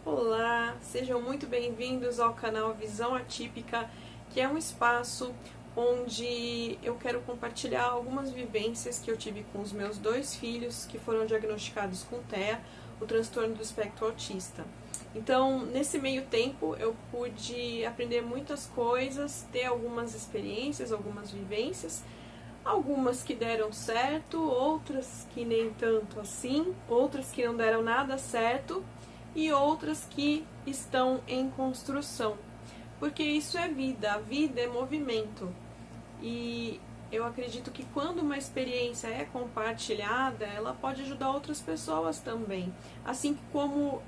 Olá, sejam muito bem-vindos ao canal Visão Atípica, que é um espaço onde eu quero compartilhar algumas vivências que eu tive com os meus dois filhos que foram diagnosticados com TEA, o transtorno do espectro autista. Então, nesse meio tempo, eu pude aprender muitas coisas, ter algumas experiências, algumas vivências, algumas que deram certo, outras que nem tanto assim, outras que não deram nada certo e outras que estão em construção. Porque isso é vida, a vida é movimento. E eu acredito que quando uma experiência é compartilhada, ela pode ajudar outras pessoas também. Assim como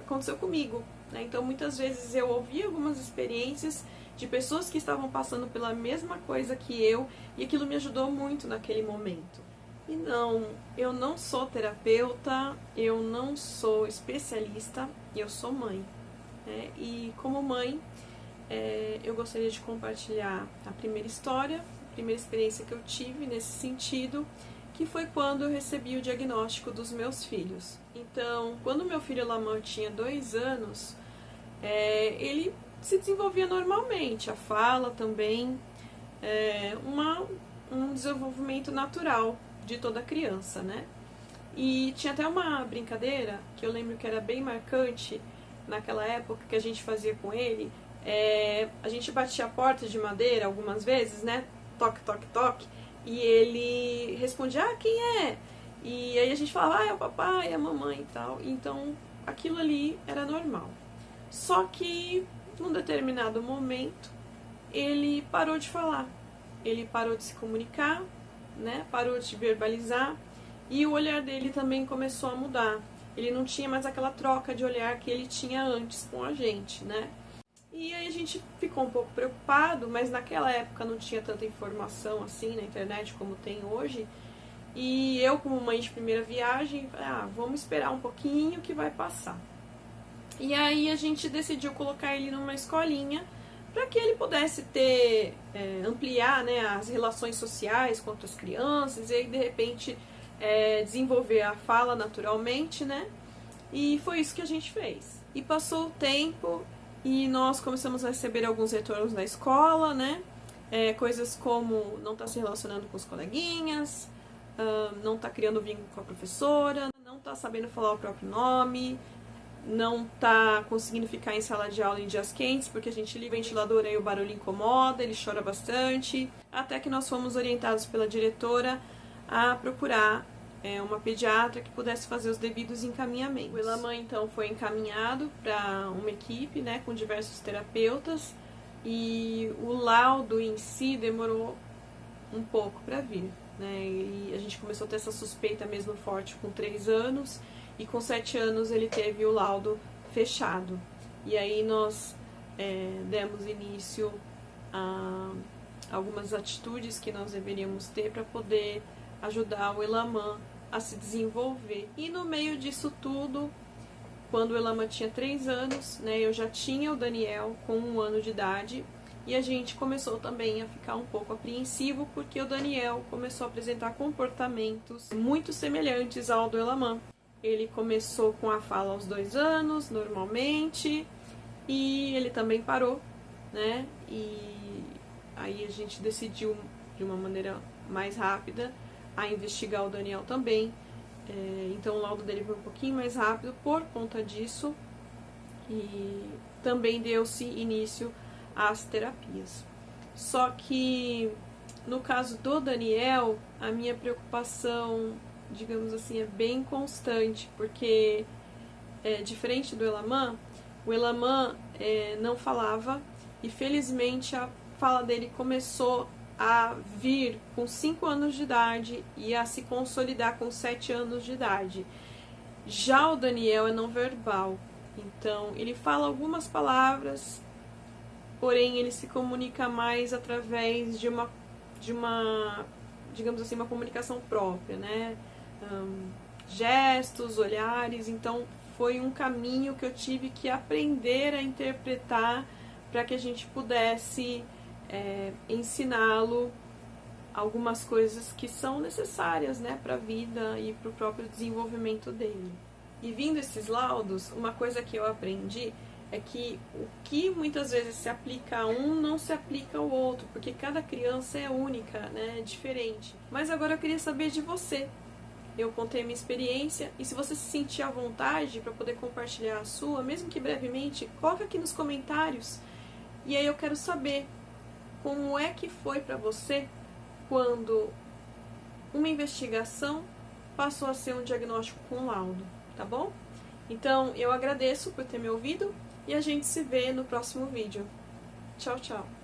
aconteceu comigo, né? Então muitas vezes eu ouvi algumas experiências de pessoas que estavam passando pela mesma coisa que eu e aquilo me ajudou muito naquele momento. E não, eu não sou terapeuta, eu não sou especialista, eu sou mãe, né? E como mãe, eu gostaria de compartilhar a primeira história, a primeira experiência que eu tive nesse sentido, que foi quando eu recebi o diagnóstico dos meus filhos. Então, quando meu filho Elamã tinha 2 anos, ele se desenvolvia normalmente, a fala também, um desenvolvimento natural de toda criança, né? E tinha até uma brincadeira que eu lembro que era bem marcante naquela época que a gente fazia com ele. A gente batia a porta de madeira algumas vezes, né? Toque, toque, toque. E ele respondia, quem é? E aí a gente falava, é o papai, é a mamãe e tal. Então aquilo ali era normal. Só que num determinado momento ele parou de falar. Ele parou de se comunicar, né? Parou de verbalizar. E o olhar dele também começou a mudar. Ele não tinha mais aquela troca de olhar que ele tinha antes com a gente, né? E aí a gente ficou um pouco preocupado, mas naquela época não tinha tanta informação assim na internet como tem hoje. E eu, como mãe de primeira viagem, falei, vamos esperar um pouquinho que vai passar. E aí a gente decidiu colocar ele numa escolinha para que ele pudesse ter, ampliar, né, as relações sociais com outras crianças e aí de repente desenvolver a fala naturalmente, né? E foi isso que a gente fez. E passou o tempo e nós começamos a receber alguns retornos da escola, né? Coisas como não tá se relacionando com os coleguinhas, não tá criando vínculo com a professora, não tá sabendo falar o próprio nome, não tá conseguindo ficar em sala de aula em dias quentes, porque a gente liga o ventilador e o barulho incomoda, ele chora bastante. Até que nós fomos orientados pela diretora a procurar uma pediatra que pudesse fazer os devidos encaminhamentos. O Elamã, então, foi encaminhado para uma equipe, né, com diversos terapeutas, e o laudo em si demorou um pouco para vir, né, e a gente começou a ter essa suspeita mesmo forte com 3 anos, e com 7 anos ele teve o laudo fechado. E aí nós demos início a algumas atitudes que nós deveríamos ter para poder ajudar o Elamã a se desenvolver. E no meio disso tudo, quando o Elamã tinha 3 anos, né, eu já tinha o Daniel com 1 ano de idade, e a gente começou também a ficar um pouco apreensivo, porque o Daniel começou a apresentar comportamentos muito semelhantes ao do Elamã. Ele começou com a fala aos 2 anos, normalmente, e ele também parou, né, e aí a gente decidiu, de uma maneira mais rápida, a investigar o Daniel também. Então o laudo dele foi um pouquinho mais rápido por conta disso e também deu-se início às terapias. Só que no caso do Daniel, a minha preocupação, digamos assim, é bem constante, porque diferente do Elamã, o Elamã não falava e felizmente a fala dele começou a vir com 5 anos de idade e a se consolidar com 7 anos de idade. Já o Daniel é não verbal, então ele fala algumas palavras, porém ele se comunica mais através de uma digamos assim, uma comunicação própria, né? Gestos, olhares, então foi um caminho que eu tive que aprender a interpretar para que a gente pudesse ensiná-lo algumas coisas que são necessárias, né, para a vida e para o próprio desenvolvimento dele. E vindo esses laudos, uma coisa que eu aprendi é que o que muitas vezes se aplica a um não se aplica ao outro, porque cada criança é única, né, é diferente. Mas agora eu queria saber de você. Eu contei minha experiência e se você se sentir à vontade para poder compartilhar a sua, mesmo que brevemente, coloca aqui nos comentários. E aí eu quero saber como é que foi para você quando uma investigação passou a ser um diagnóstico com laudo, tá bom? Então, eu agradeço por ter me ouvido e a gente se vê no próximo vídeo. Tchau, tchau!